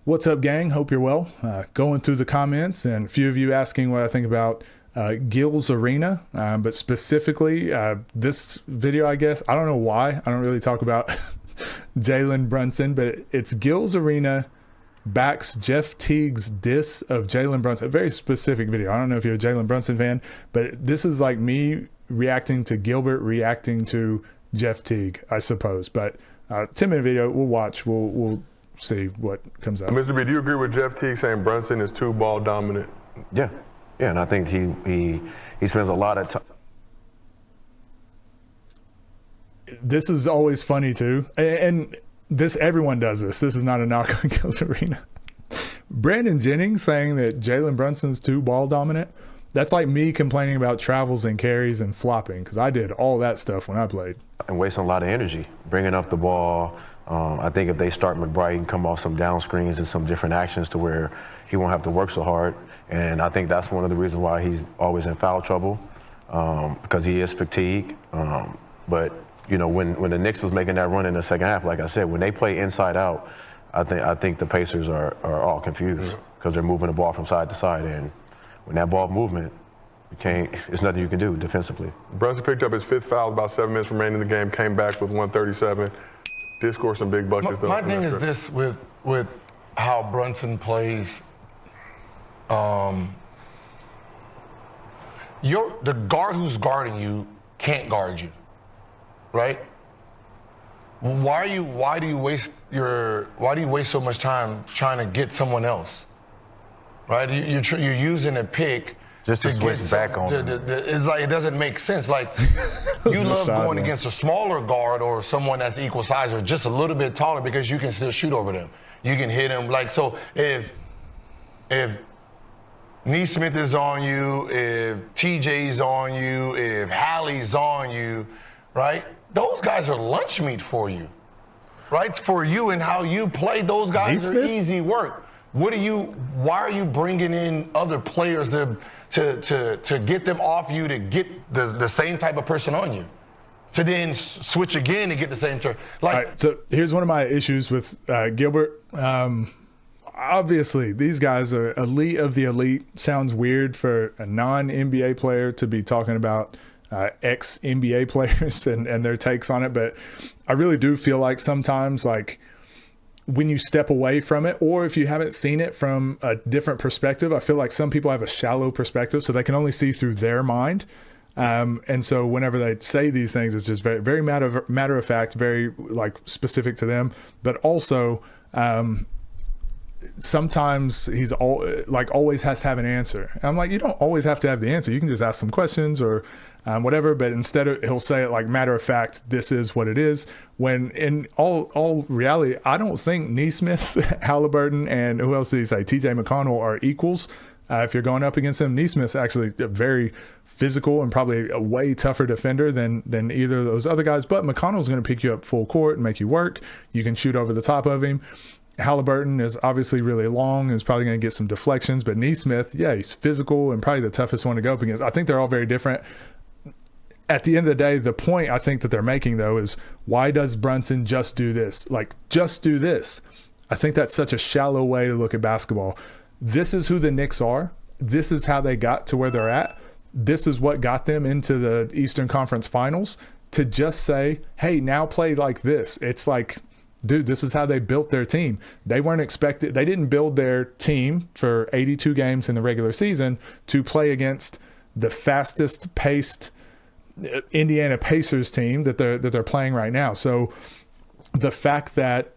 What's up, gang? Hope you're well. Going through the comments and a few of you asking what I think about Gil's Arena, but specifically this video, I guess. I don't know why. I don't really talk about Jalen Brunson, but it's Gil's Arena backs Jeff Teague's diss of Jalen Brunson. A very specific video. I don't know if you're a Jalen Brunson fan, but this is like me reacting to Gilbert reacting to Jeff Teague, I suppose. But 10-minute video, we'll watch. We'll see what comes out. Mr. B, do you agree with Jeff Teague saying Brunson is too ball dominant? Yeah, and I think he spends a lot of time. This is always funny too, and this everyone does this. This is not a knock on Gil's Arena. Brandon Jennings saying that Jalen Brunson's too ball dominant. That's like me complaining about travels and carries and flopping, because I did all that stuff when I played. And wasting a lot of energy, bringing up the ball. I think if they start McBride, he can come off some down screens and some different actions to where he won't have to work so hard. And I think that's one of the reasons why he's always in foul trouble, because he is fatigued. But you know, when the Knicks was making that run in the second half, like I said, when they play inside out, I think the Pacers are all confused because they're moving the ball from side to side, and when that ball movement, there's nothing you can do defensively. Brunson picked up his fifth foul about 7 minutes remaining in the game, came back with 137. Did score some big buckets. My thing is this with how Brunson plays. The guard who's guarding you can't guard you, right? Why do you waste so much time trying to get someone else, right? You're using a pick just to switch back on. It's like it doesn't make sense. Like you love going against a smaller guard or someone that's equal size or just a little bit taller because you can still shoot over them. You can hit them. Like so, if Neesmith is on you, if TJ's on you, if Hallie's on you, right? Those guys are lunch meat for you, right? For you and how you play, those guys are easy work. Why are you bringing in other players to get them off you, to get the same type of person on you, to then switch again and get the same turn? Like, all right, so here's one of my issues with Gilbert. Obviously, these guys are elite of the elite. Sounds weird for a non-NBA player to be talking about ex-NBA players and their takes on it, but I really do feel like sometimes, like, when you step away from it, or if you haven't seen it from a different perspective, I feel like some people have a shallow perspective, so they can only see through their mind. And so whenever they say these things, it's just very, very matter of fact, very like specific to them. But also, sometimes he's always has to have an answer. And I'm like, you don't always have to have the answer. You can just ask some questions or whatever, but instead he'll say it like matter of fact, this is what it is. When in all reality, I don't think Neesmith, Halliburton, and who else did he say? TJ McConnell are equals. If you're going up against him, Neesmith's actually a very physical and probably a way tougher defender than either of those other guys. But McConnell's going to pick you up full court and make you work. You can shoot over the top of him. Halliburton is obviously really long and is probably going to get some deflections. But Neesmith, yeah, he's physical and probably the toughest one to go up against. I think they're all very different. At the end of the day, the point I think that they're making, though, is why does Brunson just do this? Like, just do this. I think that's such a shallow way to look at basketball. This is who the Knicks are. This is how they got to where they're at. This is what got them into the Eastern Conference Finals. To just say, hey, now play like this. It's like, dude, this is how they built their team. They didn't build their team for 82 games in the regular season to play against the fastest paced Indiana Pacers team that they're playing right now. So the fact that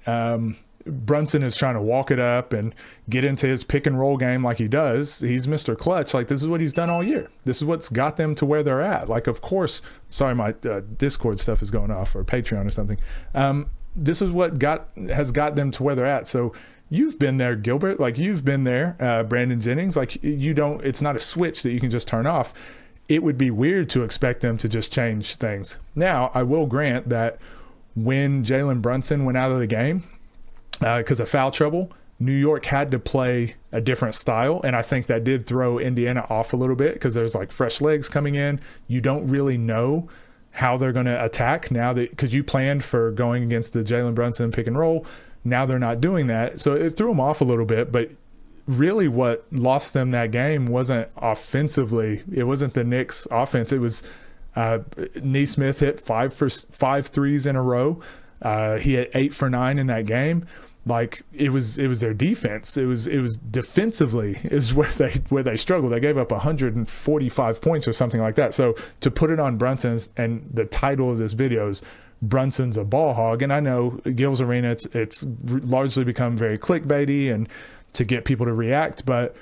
Brunson is trying to walk it up and get into his pick and roll game like he does, he's Mr. Clutch. Like, this is what he's done all year. This is what's got them to where they're at. Like, of course, sorry, my Discord stuff is going off, or Patreon or something. This is what has got them to where they're at. So you've been there, Gilbert. Like, you've been there, Brandon Jennings. Like, it's not a switch that you can just turn off. It would be weird to expect them to just change things. Now, I will grant that when Jalen Brunson went out of the game because of foul trouble, New York had to play a different style, and I think that did throw Indiana off a little bit because there's like fresh legs coming in. You don't really know how they're going to attack now, that because you planned for going against the Jalen Brunson pick and roll. Now they're not doing that. So it threw them off a little bit, but really what lost them that game wasn't offensively. It wasn't the Knicks offense. It was Neesmith hit 5 threes in a row. He had 8 for 9 in that game. Like it was their defense. It was defensively is where they struggled. They gave up 145 points or something like that. So to put it on Brunson's, and the title of this video is Brunson's a ball hog. And I know Gil's Arena, it's largely become very clickbaity and to get people to react, but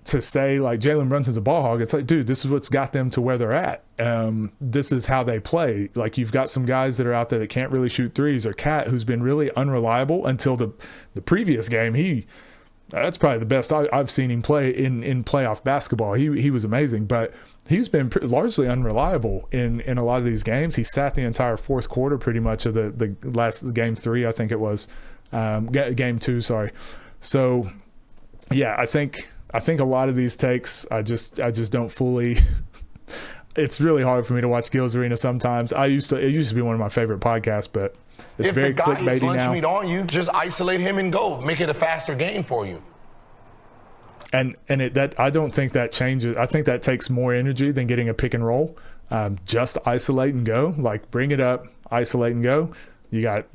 to say like Jalen Brunson's a ball hog, it's like, dude, this is what's got them to where they're at. This is how they play. Like you've got some guys that are out there that can't really shoot threes, or Cat, who's been really unreliable until the previous game. That's probably the best I've seen him play in playoff basketball. He was amazing, but he's been largely unreliable in a lot of these games. He sat the entire fourth quarter pretty much of the last game 3, I think it was, game 2, sorry. So yeah, I think a lot of these takes, I just don't fully. It's really hard for me to watch Gil's Arena sometimes. It used to be one of my favorite podcasts, but it's very clickbaity now. If the guy is lunch meat on you, just isolate him and go. Make it a faster game for you. And I don't think that changes. I think that takes more energy than getting a pick and roll. Just isolate and go. Like bring it up, isolate and go. You got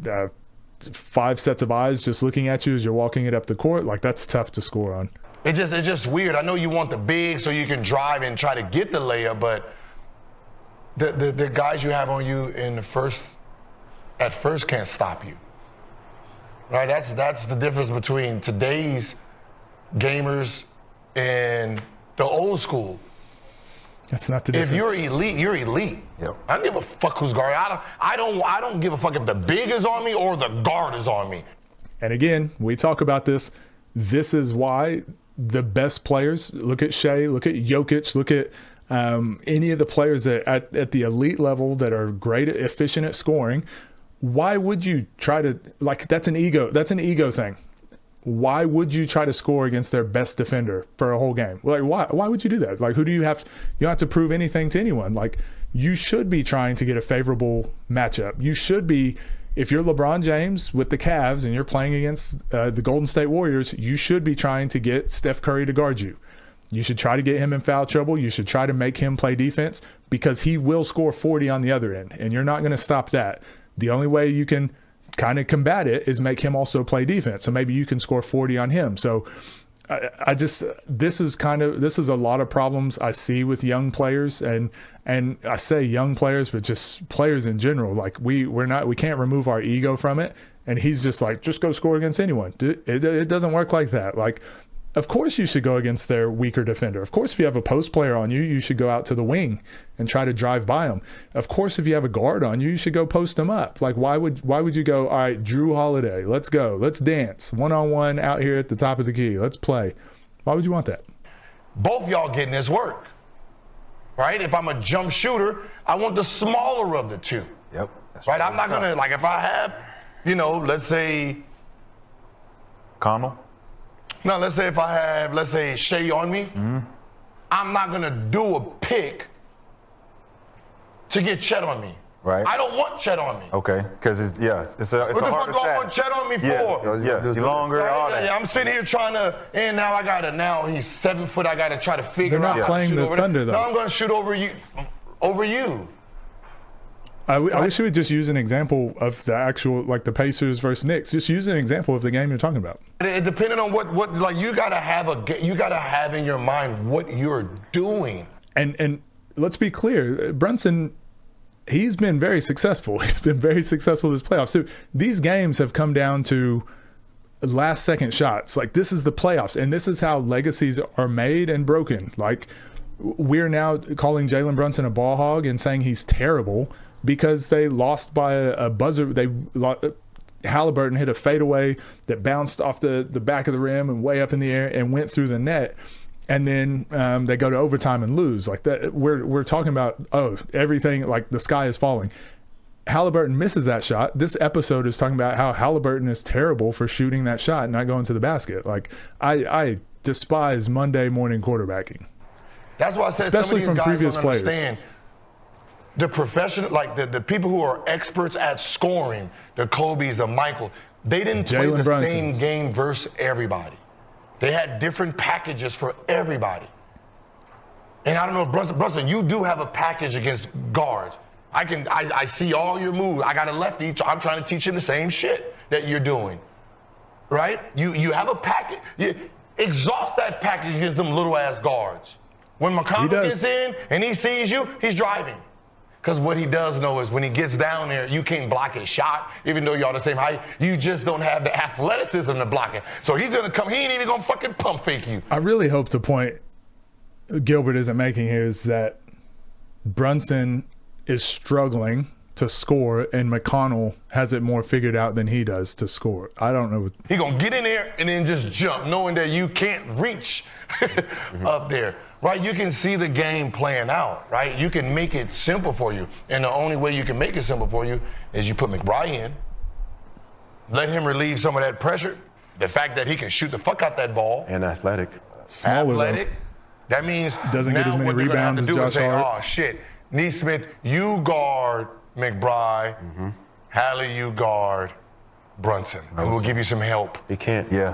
5 sets of eyes just looking at you as you're walking it up the court. Like that's tough to score on. It's just weird. I know you want the big so you can drive and try to get the layup, but the guys you have on you at first can't stop you. Right? That's the difference between today's gamers and the old school. That's not the difference. If you're elite, you're elite. Yep. I don't give a fuck who's guard. I don't give a fuck if the big is on me or the guard is on me. And again, we talk about this. This is why the best players, look at Shea, look at Jokic, look at any of the players that at the elite level that are great, efficient at scoring. Why would you try to, like, that's an ego thing. Why would you try to score against their best defender for a whole game? Like, why would you do that? Like, you don't have to prove anything to anyone. Like, you should be trying to get a favorable matchup. You should be, if you're LeBron James with the Cavs and you're playing against the Golden State Warriors, you should be trying to get Steph Curry to guard you. You should try to get him in foul trouble. You should try to make him play defense, because he will score 40 on the other end, and you're not going to stop that. The only way you can kind of combat it is make him also play defense. So maybe you can score 40 on him. So this is a lot of problems I see with young players, and I say young players, but just players in general. Like we can't remove our ego from it. And he's just like, just go score against anyone. It doesn't work like that. Like, of course you should go against their weaker defender. Of course, if you have a post player on you, you should go out to the wing and try to drive by them. Of course, if you have a guard on you, you should go post them up. Like, why would you go, all right, Drew Holiday, let's go. Let's dance one-on-one out here at the top of the key. Let's play. Why would you want that? Both y'all getting this work, right? If I'm a jump shooter, I want the smaller of the two. Yep. Right? I'm not going to, like, if I have, let's say Connell. No, let's say if I have, Shea on me, I'm not going to do a pick to get Chet on me. Right. I don't want Chet on me. Okay, because it's a what the fuck do I want Chet on me for? Yeah, longer. Right? Yeah, I'm sitting here trying to, and now he's 7 foot. I got to try to figure out. They're not playing the Thunder, though. No, I'm going to shoot over you. I wish you would just use an example of the actual, like the Pacers versus Knicks. Just use an example of the game you're talking about. It depending on what like you gotta have in your mind what you're doing. And let's be clear, Brunson, he's been very successful. He's been very successful this playoffs. So these games have come down to last second shots. Like, this is the playoffs, and this is how legacies are made and broken. Like, we're now calling Jalen Brunson a ball hog and saying he's terrible because they lost by a buzzer. Halliburton hit a fadeaway that bounced off the back of the rim and way up in the air and went through the net. And then they go to overtime and lose. Like that, we're talking about, everything, like the sky is falling. Halliburton misses that shot. This episode is talking about how Halliburton is terrible for shooting that shot and not going to the basket. Like, I despise Monday morning quarterbacking. That's why I said, especially from previous players. the professional, like the people who are experts at scoring, the Kobe's, the Michael, they didn't play Gil and the Brandons. same game versus everybody. They had different packages for everybody. And I don't know, Brunson, you do have a package against guards. I see all your moves. I got a lefty. I'm trying to teach him the same shit that you're doing, right? You have a package. Exhaust that package against them little ass guards. When McConnell gets in and he sees you, he's driving. Because what he does know is when he gets down there, you can't block his shot, even though y'all the same height. You just don't have the athleticism to block it. So he's gonna come. He ain't even gonna fucking pump fake you. I really hope the point Gilbert isn't making here is that Brunson is struggling to score and McConnell has it more figured out than he does to score. I don't know. He gonna get in there and then just jump, knowing that you can't reach up there, right? You can see the game playing out, right? You can make it simple for you. And the only way you can make it simple for you is you put McBride in, let him relieve some of that pressure. The fact that he can shoot the fuck out that ball. And athletic. Smaller Athletic. That means doesn't get as many what they're gonna have rebounds to as do Josh is say, Hart. oh shit, Neesmith, you guard McBride. Hallie, you guard Brunson. And we'll give you some help. He can't. Yeah.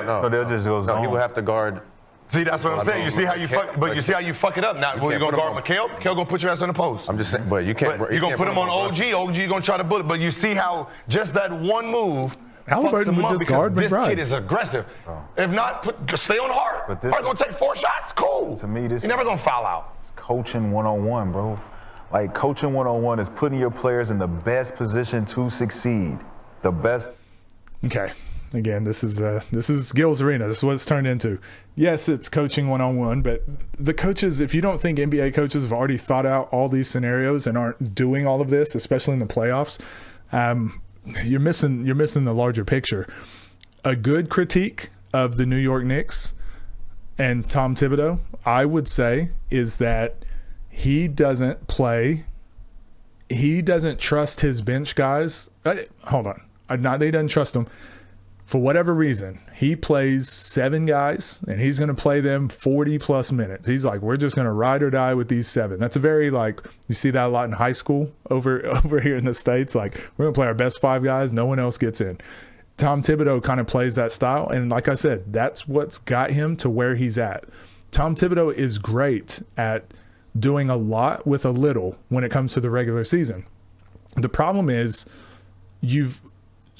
No. So they'll just go No, zone. he would have to guard. See, that's what I'm saying. You see how you fuck, but you see how you fuck it up. Now, well, you can't gonna put guard him McHale? McHale gonna put your ass on the post. I'm just saying, but you can't. But you're gonna put him on OG. OG gonna try to bullet. But you see how just that one move. Halliburton fucks him would up just because guard this McBride. kid is aggressive. If not, stay on Hart. But this Hart gonna take 4 shots. Cool. To me, this You're never gonna foul out. It's coaching one-on-one, bro. Like, coaching one-on-one is putting your players in the best position to succeed. The best. Okay. Again, this is Gil's arena. This is what it's turned into. Yes, it's coaching one-on-one, but the coaches, if you don't think NBA coaches have already thought out all these scenarios and aren't doing all of this, especially in the playoffs, you're missing the larger picture. A good critique of the New York Knicks and Tom Thibodeau, I would say, is that he doesn't trust his bench guys. Hold on. Not that he doesn't trust them. For whatever reason, he plays 7 guys, and he's going to play them 40-plus minutes. He's like, we're just going to ride or die with these 7. That's a very, like, you see that a lot in high school over here in the States. Like, we're going to play our best 5 guys. No one else gets in. Tom Thibodeau kind of plays that style, and like I said, that's what's got him to where he's at. Tom Thibodeau is great at doing a lot with a little when it comes to the regular season. The problem is you've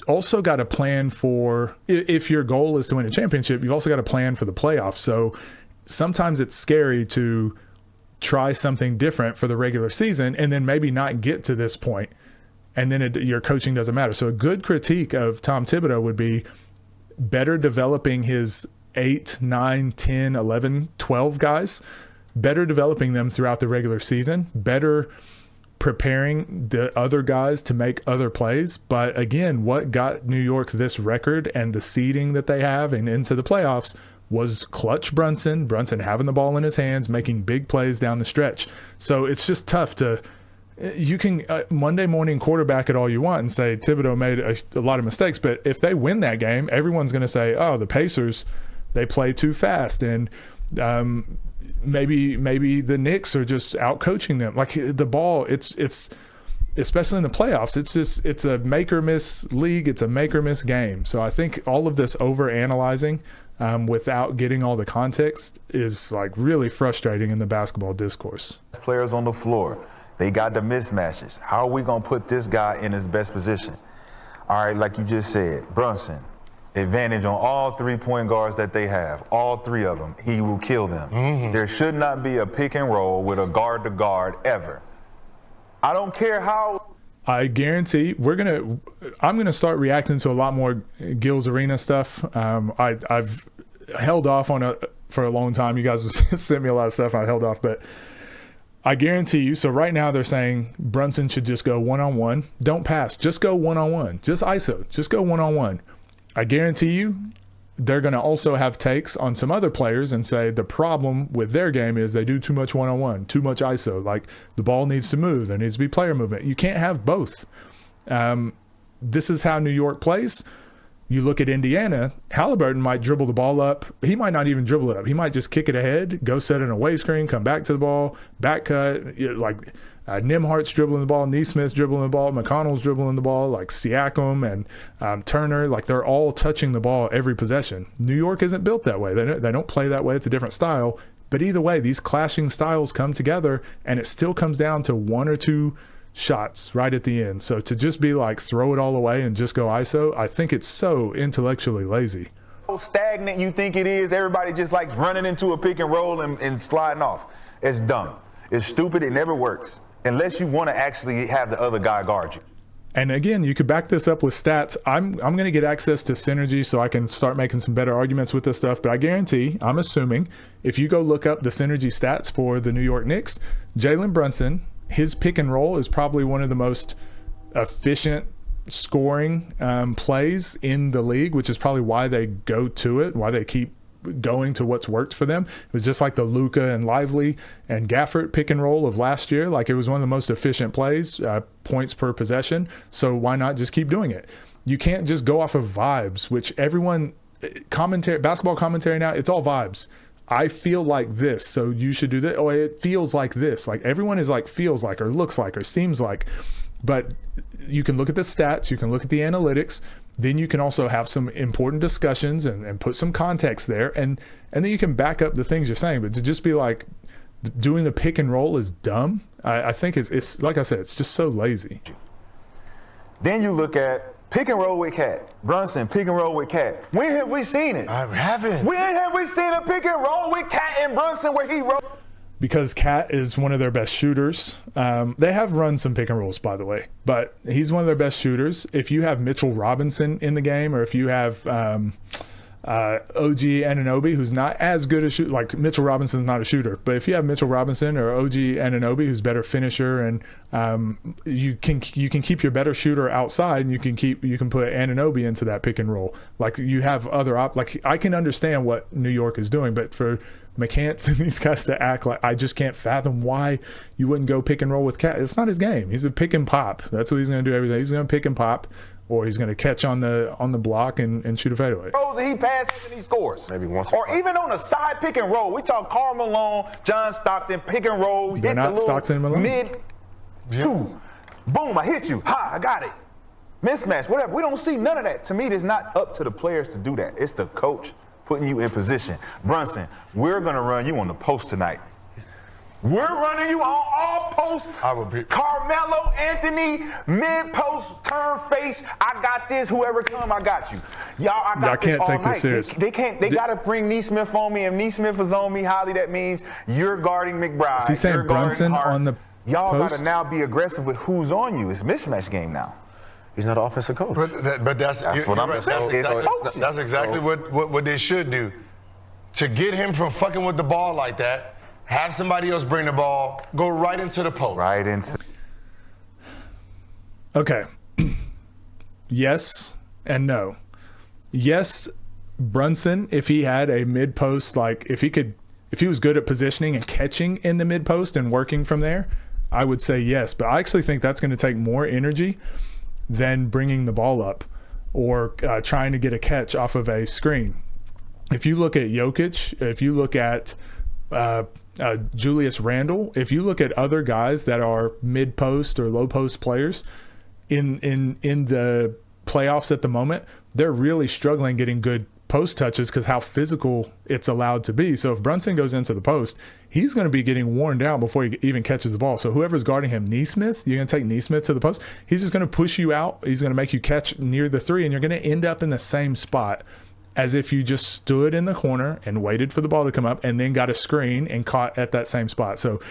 also got to plan for, if your goal is to win a championship, you've also got to plan for the playoffs. So sometimes it's scary to try something different for the regular season and then maybe not get to this point, and then your coaching doesn't matter. So a good critique of Tom Thibodeau would be better developing his 8, 9, 10, 11, 12 guys, better developing them throughout the regular season, better preparing the other guys to make other plays. But again, what got New York this record and the seeding that they have and into the playoffs was clutch Brunson having the ball in his hands, making big plays down the stretch. So it's just tough to, you can Monday morning quarterback it all you want and say Thibodeau made a lot of mistakes, but if they win that game, everyone's going to say, oh, the Pacers, they play too fast, and maybe the Knicks are just out coaching them. Like, the ball, it's especially in the playoffs, it's a make or miss league. It's a make or miss game. So I think all of this over analyzing without getting all the context is like really frustrating in the basketball discourse. Players on the floor, they got the mismatches. How are we going to put this guy in his best position? All right, like you just said, Brunson, advantage on all 3 point guards that they have, all 3 of them. He will kill them. There should not be a pick and roll with a guard to guard ever. I don't care how. I guarantee I'm gonna start reacting to a lot more Gil's Arena stuff. I've held off on for a long time. You guys have sent me a lot of stuff. I held off, but I guarantee you. So right now they're saying Brunson should just go one-on-one. Don't pass. Just go one-on-one. Just ISO. Just go one-on-one. I guarantee you they're going to also have takes on some other players and say the problem with their game is they do too much one-on-one, too much ISO. Like, the ball needs to move. There needs to be player movement. You can't have both. This is how New York plays. You look at Indiana, Halliburton might dribble the ball up. He might not even dribble it up. He might just kick it ahead, go set an away screen, come back to the ball, back cut. Like, Nimhart's dribbling the ball, Neesmith's dribbling the ball, McConnell's dribbling the ball, like Siakam and Turner, like they're all touching the ball every possession. New York isn't built that way. They don't play that way. It's a different style. But either way, these clashing styles come together, and it still comes down to one or two shots right at the end. So to just be like, throw it all away and just go ISO, I think it's so intellectually lazy. How stagnant you think it is, everybody just like running into a pick and roll and sliding off. It's dumb. It's stupid. It never works unless you want to actually have the other guy guard you. And again, you could back this up with stats. I'm going to get access to Synergy so I can start making some better arguments with this stuff. But I guarantee, I'm assuming, if you go look up the Synergy stats for the New York Knicks, Jalen Brunson, his pick and roll is probably one of the most efficient scoring plays in the league, which is probably why they go to it, why they keep going to what's worked for them. It was just like the Luka and Lively and Gafford pick and roll of last year. Like, it was one of the most efficient plays, points per possession. So why not just keep doing it? You can't just go off of vibes, which everyone basketball commentary now, it's all vibes. I feel like this, so you should do that. Oh, it feels like this. Like, everyone is like feels like or looks like or seems like. But you can look at the stats, you can look at the analytics, then you can also have some important discussions and put some context there, and then you can back up the things you're saying. But to just be like, doing the pick and roll is dumb, I think it's like I said, it's just so lazy. Then you look at pick and roll with Cat. Brunson, pick and roll with Cat. When have we seen it? I haven't. When have we seen a pick and roll with Cat and Brunson where he rolled? Because Cat is one of their best shooters. They have run some pick and rolls, by the way, but he's one of their best shooters. If you have Mitchell Robinson in the game, or if you have OG Anunoby, who's not as good a shooter, like Mitchell Robinson's not a shooter, but if you have Mitchell Robinson or OG Anunoby, who's better finisher, and you can keep your better shooter outside, and you can put Anunoby into that pick and roll. Like, you have other like, I can understand what New York is doing, but for McCants and these guys to act like, I just can't fathom why you wouldn't go pick and roll with Cat. It's not his game. He's a pick and pop. That's what he's going to do every day. He's going to pick and pop, or he's going to catch on the block and shoot a fadeaway. He passes and he scores. Maybe once or even on a side pick and roll. We talk Karl Malone, John Stockton, pick and roll. They're not Stockton and Malone. Mid two. Boom, I hit you. Ha, I got it. Mismatch, whatever. We don't see none of that. To me, it's not up to the players to do that. It's the coach putting you in position. Brunson, we're going to run you on the post tonight. We're running you on all posts. Carmelo Anthony, mid-post, turn face. I got this. Whoever come, I got you. Y'all can't take this serious. They can't. They got to bring Neesmith on me. If Neesmith is on me, Holly, that means you're guarding McBride. Is he saying Brunson on the Y'all got post? to now be aggressive with who's on you. It's mismatch game now. He's not an offensive coach. But that's what I'm saying. That's exactly what they should do. To get him from fucking with the ball like that, have somebody else bring the ball, go right into the post. Right into. Okay. Yes and no. Yes, Brunson, if he had a mid-post, like if he was good at positioning and catching in the mid-post and working from there, I would say yes. But I actually think that's going to take more energy than bringing the ball up or trying to get a catch off of a screen. If you look at Jokic, if you look at Julius Randle, if you look at other guys that are mid-post or low-post players in the playoffs at the moment, they're really struggling getting good post touches because how physical it's allowed to be. So if Brunson goes into the post, he's going to be getting worn down before he even catches the ball. So whoever's guarding him, Neesmith, you're going to take Neesmith to the post. He's just going to push you out. He's going to make you catch near the three, and you're going to end up in the same spot as if you just stood in the corner and waited for the ball to come up and then got a screen and caught at that same spot. So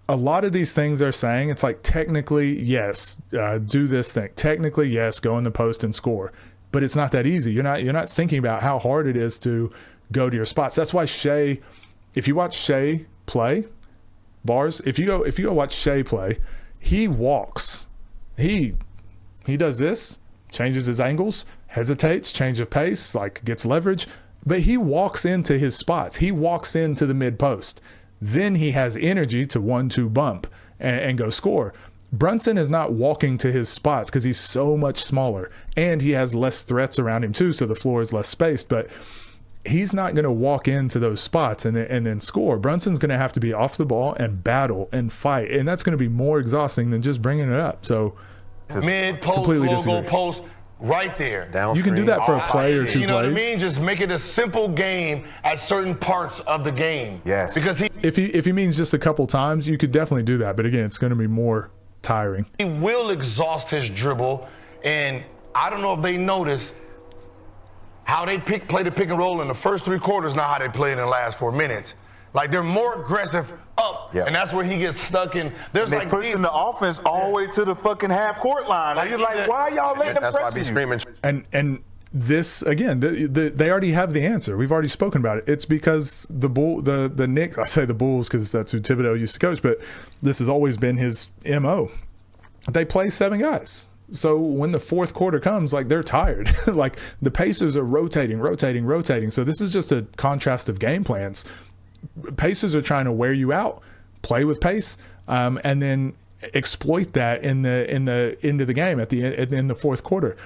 a lot of these things they're saying, it's like technically, yes, do this thing. Technically, yes, go in the post and score. But it's not that easy. You're not thinking about how hard it is to go to your spots. That's why Shea, if you watch Shea play, bars, if you go watch Shea play, he walks. He does this, changes his angles, hesitates, change of pace, like gets leverage, but he walks into his spots. He walks into the mid post. Then he has energy to 1-2 bump and go score. Brunson is not walking to his spots because he's so much smaller, and he has less threats around him too, so the floor is less spaced. But he's not going to walk into those spots and then score. Brunson's going to have to be off the ball and battle and fight, and that's going to be more exhausting than just bringing it up. So mid post, completely logo disagree. Post, right there. Down You can do screen. that for a play or two You know what I plays. mean? Just make it a simple game at certain parts of the game. Yes. Because If he means just a couple times, you could definitely do that. But again, it's going to be more tiring. he will exhaust his dribble, and I don't know if they notice how they play the pick and roll in the first 3 quarters, not how they play it in the last 4 minutes. Like, they're more aggressive up, Yeah. and that's where he gets stuck in. There's They like pushing the offense all the way to the fucking half court line. Like, you're like, why y'all letting them That's why I pressure be you? screaming. And this again, they already have the answer. We've already spoken about it. It's because the Knicks. I say the Bulls because that's who Thibodeau used to coach, but this has always been his MO. They play 7 guys. So when the fourth quarter comes, like, they're tired. Like, the Pacers are rotating. So this is just a contrast of game plans. Pacers are trying to wear you out, play with pace, and then exploit that in the end of the game in the fourth quarter.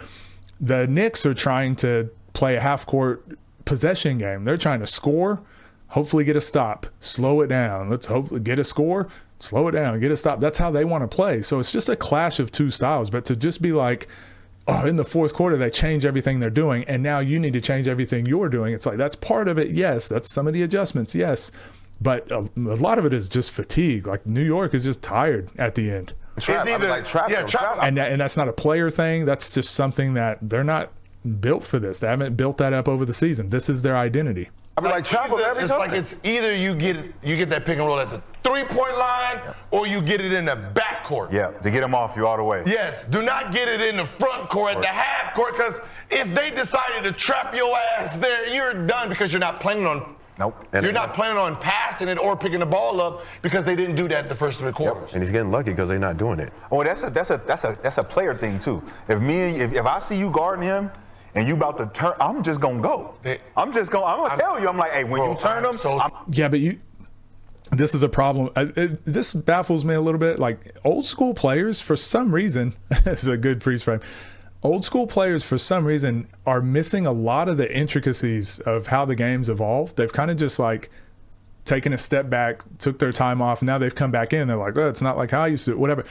The Knicks are trying to play a half court possession game. They're trying to score, hopefully get a stop, slow it down. Let's hopefully get a score, slow it down, get a stop. That's how they want to play. So it's just a clash of two styles. But to just be like, oh, in the fourth quarter, they change everything they're doing, and now you need to change everything you're doing. It's like, that's part of it. Yes, that's some of the adjustments. Yes. But a lot of it is just fatigue. Like, New York is just tired at the end. Trap. I was like, trap them. And that's not a player thing. That's just something that they're not built for this. They haven't built that up over the season. This is their identity. I be like, trap them every It's time. like it's either you get that pick and roll at the 3-point line, or you get it in the back court. Yeah, to get them off you all the way. Yes, do not get it in the front court, at the half court, because if they decided to trap your ass there, you're done, because you're not planning on. Nope. You're not planning on passing it or picking the ball up, because they didn't do that the first 3 quarters. And he's getting lucky because they're not doing it. Oh, that's a player thing too. If I see you guarding him and you about to turn, I'm just gonna go. I'm gonna tell you. I'm like, hey, when you turn them, Yeah, but this is a problem. This baffles me a little bit. Like, old school players, for some reason, this is a good freeze frame. Old school players, for some reason, are missing a lot of the intricacies of how the game's evolved. They've kind of just like taken a step back, took their time off. Now they've come back in. They're like, oh, it's not like how I used to, whatever.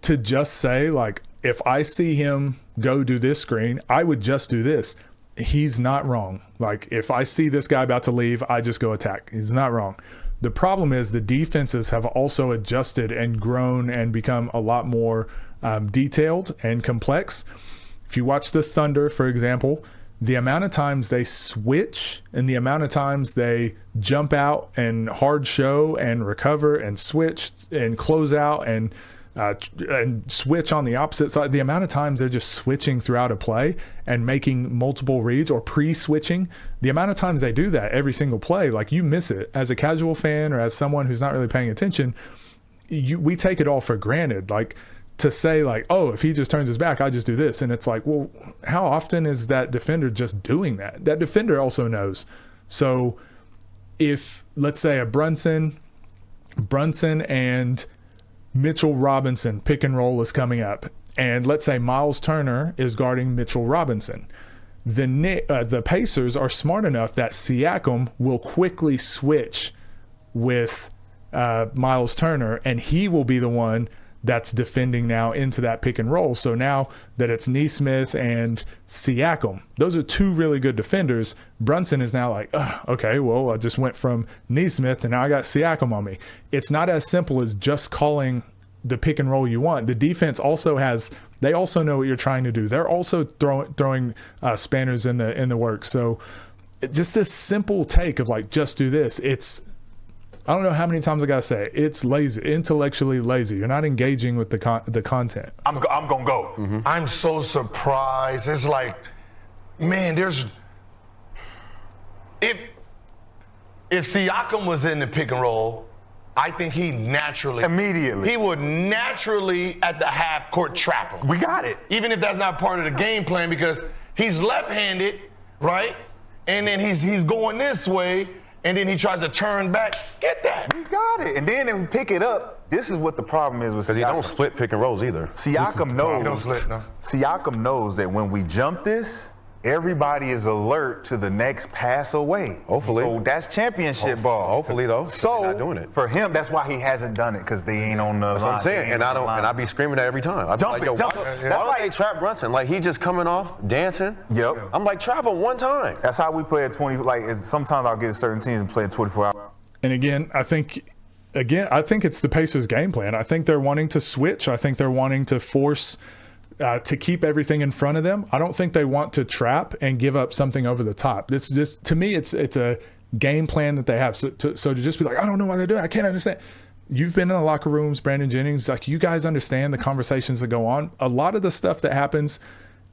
To just say, like, if I see him go do this screen, I would just do this. He's not wrong. Like, if I see this guy about to leave, I just go attack. He's not wrong. The problem is the defenses have also adjusted and grown and become a lot more detailed and complex. If you watch the Thunder, for example, the amount of times they switch and the amount of times they jump out and hard show and recover and switch and close out and switch on the opposite side, the amount of times they're just switching throughout a play and making multiple reads or pre-switching, the amount of times they do that every single play, like, you miss it as a casual fan or as someone who's not really paying attention. We take it all for granted. Like, to say, like, oh, if he just turns his back, I just do this. And it's like, well, how often is that defender just doing that? That defender also knows. So if, let's say, a Brunson and Mitchell Robinson pick and roll is coming up, and let's say Miles Turner is guarding Mitchell Robinson, the Pacers are smart enough that Siakam will quickly switch with Miles Turner, and he will be the one that's defending now into that pick and roll. So now that it's Nesmith and Siakam, those are 2 really good defenders. Brunson is now like, okay, well, I just went from Nesmith and now I got Siakam on me. It's not as simple as just calling the pick and roll you want. The defense also they also know what you're trying to do. They're also throwing spanners in the works. So just this simple take of, like, just do this. I don't know how many times I gotta say it. It's lazy, intellectually lazy. You're not engaging with the content. I'm gonna go. Mm-hmm. I'm so surprised. It's like, man, if Siakam was in the pick and roll, I think he would naturally at the half court trap him. We got it. Even if that's not part of the game plan, because he's left-handed, right? And then he's going this way, and then he tries to turn back. Get that. We got it. And then if we pick it up, this is what the problem is with Siakam. Because he don't split pick and rolls either. Siakam knows. He don't split, no. Siakam knows that when we jump this, everybody is alert to the next pass away. Hopefully. So that's championship ball. Hopefully, though. So they're not doing it. for him, that's why he hasn't done it, because they ain't on the That's what I'm saying. And I be screaming that every time. I be Jump like, it, yo, jump why it. don't That's they trap Brunson? Like, he just coming off, dancing. Yep. I'm like, trap him one time. That's how we play at 20. Like, sometimes I'll get certain teams and play at 24 hours. And again, I think it's the Pacers' game plan. I think they're wanting to switch. I think they're wanting to force to keep everything in front of them. I don't think they want to trap and give up something over the top. This just, to me, it's a game plan that they have. So to just be like, I don't know why they're doing it. I can't understand. You've been in the locker rooms, Brandon Jennings. Like, you guys understand the conversations that go on. A lot of the stuff that happens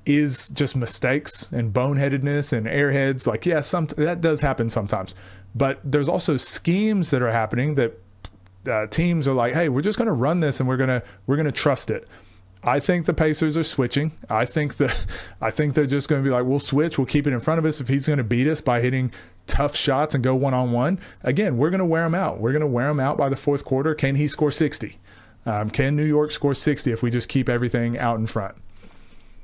is just mistakes and boneheadedness and airheads. Like, yeah, that does happen sometimes. But there's also schemes that are happening that teams are like, hey, we're just going to run this and we're going to trust it. I think the Pacers are switching. I think they're just going to be like, we'll switch. We'll keep it in front of us. If he's going to beat us by hitting tough shots and go one-on-one, again, we're going to wear him out. We're going to wear him out by the fourth quarter. Can he score 60? Can New York score 60 if we just keep everything out in front?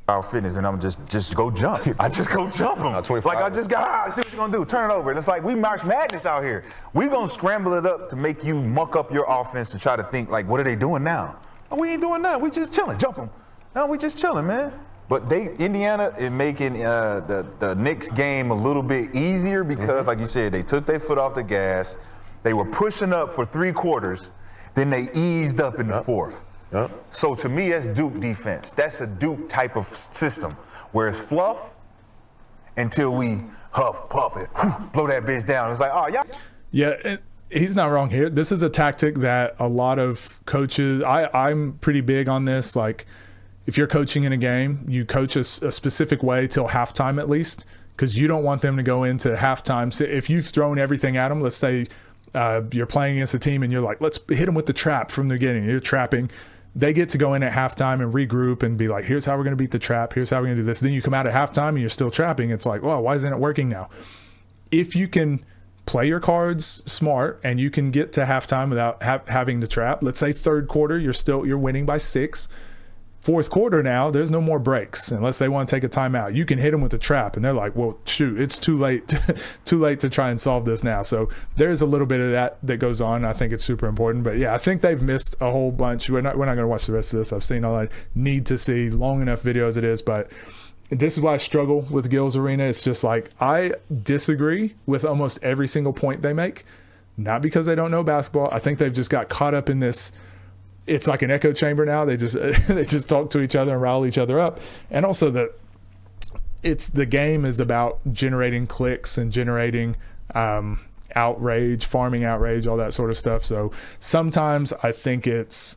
Our fitness, and I'm just go jump. I just go jump them. Like, I just got, see what you're gonna do. Turn it over. And it's like, we March Madness out here. We gonna scramble it up to make you muck up your offense to try to think, like, what are they doing now? And we ain't doing nothing. We just chilling. Jump them. No, we just chilling, man. But Indiana is making the Knicks game a little bit easier because, like you said, they took their foot off the gas. They were pushing up for 3 quarters. Then they eased up in the fourth. Yep. So to me, that's Duke defense. That's a Duke type of system where it's fluff until we huff, puff it, blow that bitch down. It's like, oh, yeah. Yeah, he's not wrong here. This is a tactic that a lot of coaches, I'm pretty big on this. Like, if you're coaching in a game, you coach a specific way till halftime at least, because you don't want them to go into halftime. So if you've thrown everything at them, let's say you're playing against a team and you're like, let's hit them with the trap from the beginning. You're trapping. They get to go in at halftime and regroup and be like, here's how we're going to beat the trap. Here's how we're going to do this. Then you come out at halftime and you're still trapping. It's like, well, why isn't it working now? If you can play your cards smart and you can get to halftime without having to trap, let's say third quarter, you're winning by 6. Fourth quarter now, there's no more breaks unless they want to take a timeout. You can hit them with a trap, and they're like, well, shoot, it's too late to try and solve this now. So there's a little bit of that goes on. I think it's super important. But, yeah, I think they've missed a whole bunch. We're not going to watch the rest of this. I've seen all I need to see. Long enough video as it is. But this is why I struggle with Gil's Arena. It's just like, I disagree with almost every single point they make, not because they don't know basketball. I think they've just got caught up in this. It's like an echo chamber now. They just talk to each other and rile each other up. And also the game is about generating clicks and generating outrage, farming outrage, all that sort of stuff. So sometimes I think it's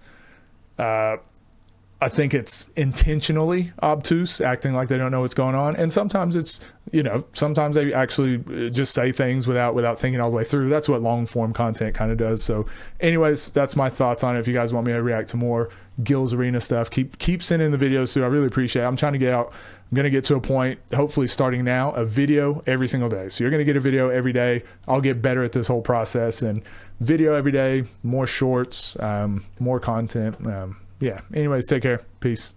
intentionally obtuse, acting like they don't know what's going on. And sometimes it's, sometimes they actually just say things without thinking all the way through. That's what long form content kind of does. So anyways, that's my thoughts on it. If you guys want me to react to more Gil's Arena stuff, keep sending the videos too. I really appreciate it. I'm trying to get out. I'm going to get to a point, hopefully starting now, a video every single day. So you're going to get a video every day. I'll get better at this whole process, and video every day, more shorts, more content. Yeah. Anyways, take care. Peace.